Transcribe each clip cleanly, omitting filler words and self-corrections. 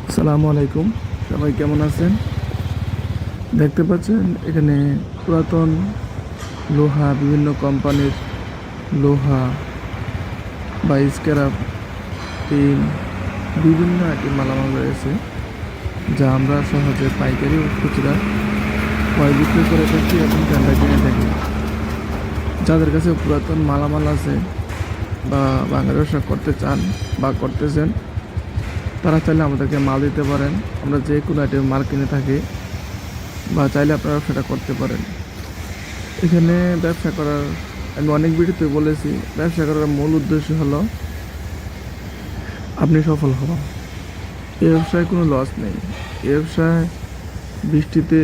আসসালামু আলাইকুম, সবাই কেমন আছেন? দেখতে পাচ্ছেন এখানে পুরাতন লোহা, বিভিন্ন কোম্পানির লোহা বা স্ক্র্যাপ, টিন, বিভিন্ন আইটেম মালামাল রয়েছে, যা আমরা সহজে পাইকারি ও খুচরা ক্রয় বিক্রি করে থাকি এবং ঠান্ডা কিনে থাকি। যাদের কাছে পুরাতন মালামাল আছে বা বাংলা ব্যবসা করতে চান বা করতেছেন, তারা চাইলে আমাদেরকে মাল দিতে পারেন। আমরা যে কোনো আইটেম মাল কিনে থাকি, বা চাইলে আপনারা ব্যবসাটা করতে পারেন। এখানে ব্যবসা করার, আমি অনেক ভিডিওতে বলেছি, ব্যবসা করার মূল উদ্দেশ্য হলো আপনি সফল হওয়া। এই ব্যবসায় কোনো লস নেই। এই ব্যবসায় বৃষ্টিতে,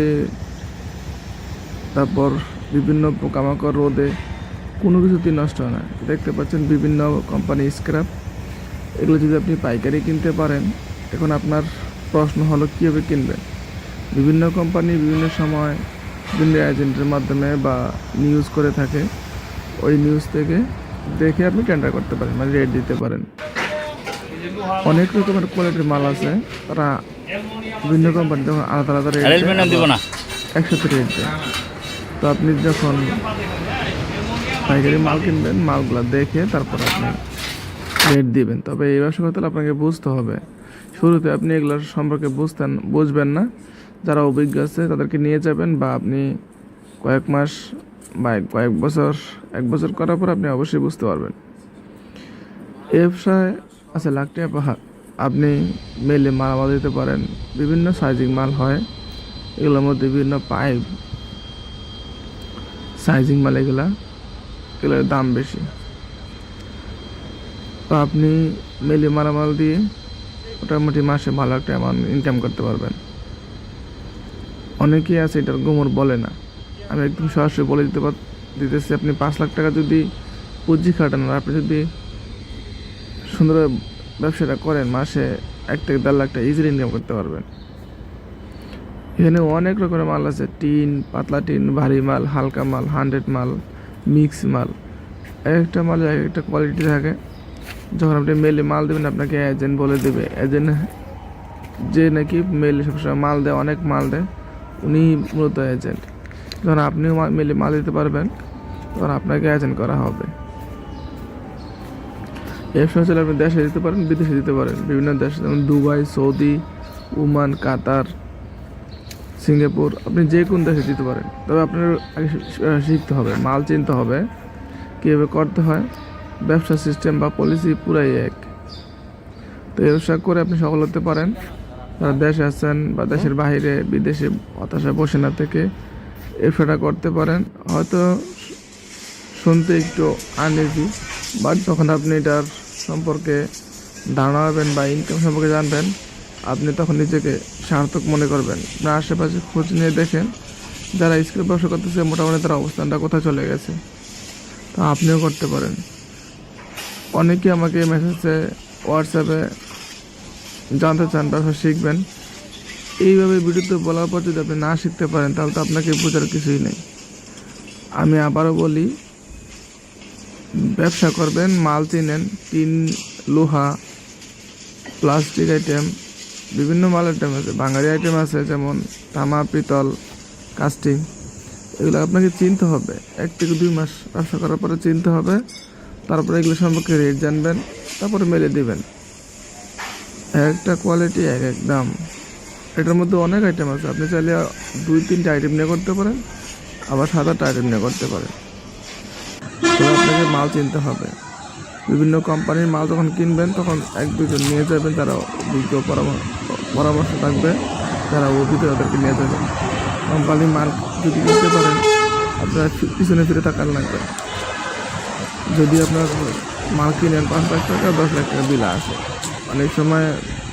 তারপর বিভিন্ন পোকামাকড়, রোদে কোনো কিছুতেই নষ্ট হয় না। দেখতে পাচ্ছেন বিভিন্ন কোম্পানি স্ক্র্যাপ, এগুলো যদি আপনি পাইকারি কিনতে পারেন। এখন আপনার প্রশ্ন হলো কীভাবে কিনবেন। বিভিন্ন কোম্পানি বিভিন্ন সময় বিভিন্ন এজেন্টের মাধ্যমে বা নিউজ করে থাকে, ওই নিউজ থেকে দেখে আপনি টেন্ডার করতে পারেন, মানে রেট দিতে পারেন। অনেক রকমের কোয়ালিটির মাল আছে, তারা বিভিন্ন কোম্পানি যখন আলাদা আলাদা রেট দেয়, একসাথে রেট দেয়। তো আপনি যখন পাইকারি মাল কিনবেন, মালগুলো দেখে তারপর আপনি রেট দিবেন। তবে এই ব্যবসা করতে হলে আপনাকে বুঝতে হবে, শুরুতে আপনি এগুলোর সম্পর্কে বুঝবেন না। যারা অভিজ্ঞ আছে তাদেরকে নিয়ে যাবেন, বা আপনি কয়েক মাস বা কয়েক বছর, এক বছর করার পর আপনি অবশ্যই বুঝতে পারবেন। এই ব্যবসায় আছে লাখ টাকা পাহাড়। আপনি মেলে মালামাল দিতে পারেন, বিভিন্ন সাইজিং মাল হয় এগুলোর মধ্যে, বিভিন্ন পাইপ, সাইজিং মাল, এগুলোর দাম বেশি। তো আপনি মেলে মালামাল দিয়ে মোটামুটি মাসে ভালো একটা অ্যামাউন্ট ইনকাম করতে পারবেন। অনেকেই আছে এটার গোমর বলে না, আমি একদম সরাসরি বলে দিতেছি। আপনি 5 লাখ টাকা যদি পুঁজি খাটান, আর আপনি যদি সুন্দর ব্যবসাটা করেন, মাসে 1 থেকে 1.5 লাখ টাকা ইজিলি ইনকাম করতে পারবেন। এখানে অনেক রকমের মাল আছে, টিন, পাতলা টিন, ভারী মাল, হালকা মাল, 100 মাল, মিক্স মাল। একটা মালে একটা কোয়ালিটি থাকে। যখন আপনি মেলে মাল দেবেন, আপনাকে এজেন্ট বলে দেবে, এজেন্ট যে নাকি মেলে সবসময় মাল দেয়, অনেক মাল দেয়, উনি মূলত এজেন্ট। যখন আপনিও মেলে মাল দিতে পারবেন, তখন আপনাকে এজেন্ট করা হবে। ব্যবসা চলে আপনি দেশে দিতে পারেন, বিদেশে দিতে পারেন, বিভিন্ন দেশে, যেমন দুবাই, সৌদি, ওমান, কাতার, সিঙ্গাপুর, আপনি যে কোন দেশে দিতে পারেন। তবে আপনার আগে শিখতে হবে, মাল চিনতে হবে, কীভাবে করতে হয়। ব্যবসা সিস্টেম বা পলিসি পুরাই এক। তো এই ব্যবসা করে আপনি সফল হতে পারেন। যারা দেশে আছেন বা দেশের বাইরে, বিদেশে হতাশায় বসে না থেকে ব্যবসাটা করতে পারেন। হয়তো শুনতে একটু আনইজি, বাট যখন আপনি এটার সম্পর্কে ধারণা পাবেন বা ইনকাম সম্পর্কে জানবেন, আপনি তখন নিজেকে সার্থক মনে করবেন। আপনার আশেপাশে খোঁজ নিয়ে দেখেন, যারা স্ক্র্যাপ ব্যবসা করতেছে মোটামুটি তার অবস্থানটা কোথায় চলে গেছে। তো আপনিও করতে পারেন। অনেকে আমাকে মেসেজে, হোয়াটসঅ্যাপে জানতে চান, ব্যবসা শিখবেন। এইভাবে ভিডিওতে বলার পর যদি আপনি না শিখতে পারেন, তাহলে তো আপনাকে বোঝার কিছুই নেই। আমি আবারও বলি, ব্যবসা করবেন, মাল চিনেন, টিন, লোহা, প্লাস্টিক আইটেম, বিভিন্ন মাল আইটেম আছে, বাঙালি আইটেম আছে, যেমন তামা, পিতল, কাস্টিং। এগুলো আপনাকে চিনতে হবে। 1 থেকে 2 মাস ব্যবসা করার পরে চিনতে হবে। তারপরে এগুলো সম্পর্কে রেট জানবেন, তারপরে মেলে দিবেন। একটা কোয়ালিটি, এক দাম। এটার মধ্যে অনেক আইটেম আছে, আপনি চাইলে 2-3টা আইটেম নিয়ে করতে পারেন, আবার 7-8টা আইটেম নিয়ে করতে পারেন। তবে আপনাকে মাল চিনতে হবে। বিভিন্ন কোম্পানির মাল যখন কিনবেন, তখন 1-2জন নিয়ে যাবেন, যারা অভিজ্ঞ, পরামর্শ থাকবে, যারা অভিজ্ঞ, তাদেরকে নিয়ে যাবেন। কোম্পানির মাল যদি কিনতে পারেন, আপনার পিছনে ফিরে থাকার লাগবে। যদি আপনার মাল কিনেন 5 লাখ টাকা, 10 লাখ টাকা বিল আসে। অনেক সময়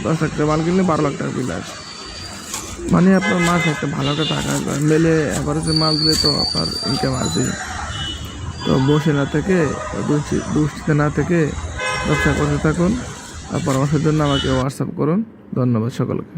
10 লাখ টাকা মাল কিনলে 12 লাখ টাকা বিল আসে। মানে আপনার মাসে একটা ভালো একটা টাকা আসবে। মেলে অ্যাভারেজে মাল দিলে তো আপনার ইনকাম আসবেই। তো বসে না থেকে, দুশ্চিন্তা না থেকে ব্যবসা করতে থাকুন। আর পরামর্শের জন্য আমাকে হোয়াটসঅ্যাপ করুন। ধন্যবাদ সকলকে।